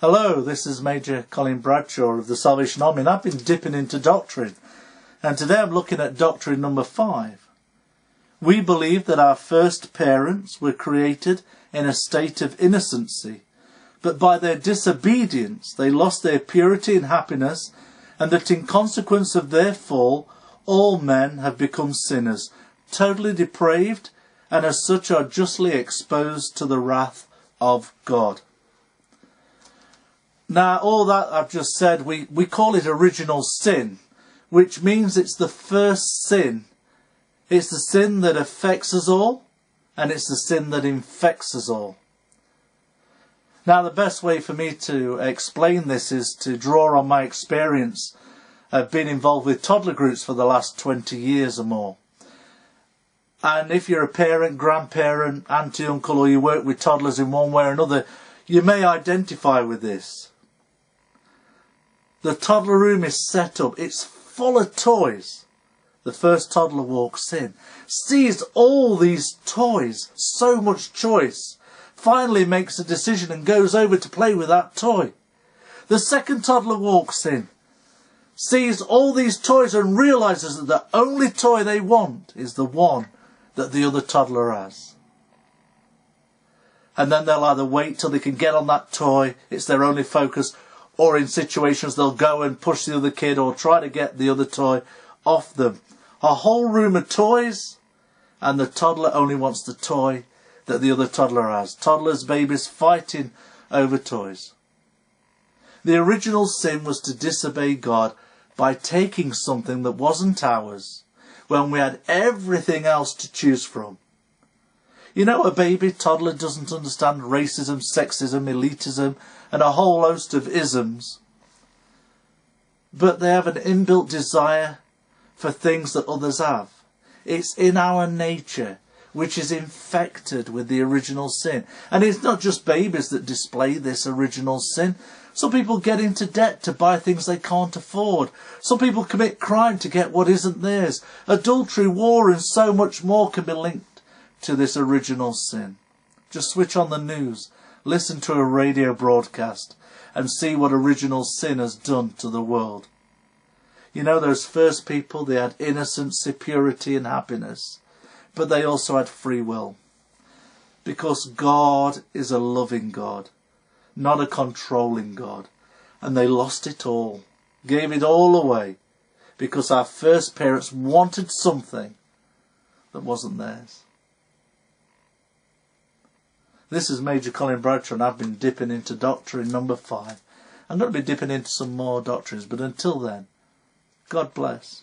Hello, this is Major Colin Bradshaw of the Salvation Army, and I've been dipping into Doctrine. And today I'm looking at Doctrine number 5. We believe that our first parents were created in a state of innocency, but by their disobedience they lost their purity and happiness, and that in consequence of their fall, all men have become sinners, totally depraved, and as such are justly exposed to the wrath of God. Now, all that I've just said, we call it original sin, which means it's the first sin. It's the sin that affects us all, and it's the sin that infects us all. Now, the best way for me to explain this is to draw on my experience of being involved with Toddler Groups for the last 20 years or more. And if you're a parent, grandparent, auntie, uncle, or you work with toddlers in one way or another, you may identify with this. The toddler room is set up. It's full of toys. The first toddler walks in, sees all these toys, so much choice, finally makes a decision and goes over to play with that toy. The second toddler walks in, sees all these toys and realises that the only toy they want is the one that the other toddler has. And then they'll either wait till they can get on that toy, it's their only focus, or in situations they'll go and push the other kid or try to get the other toy off them. A whole room of toys, and the toddler only wants the toy that the other toddler has. Toddlers, babies fighting over toys. The original sin was to disobey God by taking something that wasn't ours when we had everything else to choose from. You know, a baby toddler doesn't understand racism, sexism, elitism, and a whole host of isms. But they have an inbuilt desire for things that others have. It's in our nature, which is infected with the original sin. And it's not just babies that display this original sin. Some people get into debt to buy things they can't afford. Some people commit crime to get what isn't theirs. Adultery, war, and so much more can be linked to this original sin. Just switch on the news, listen to a radio broadcast, and see what original sin has done to the world. You know, those first people, they had innocence, purity and happiness, but they also had free will. Because God is a loving God, not a controlling God. And they lost it all, gave it all away, because our first parents wanted something that wasn't theirs. This is Major Colin Bradshaw, and I've been dipping into Doctrine number 5. I'm going to be dipping into some more doctrines, but until then, God bless.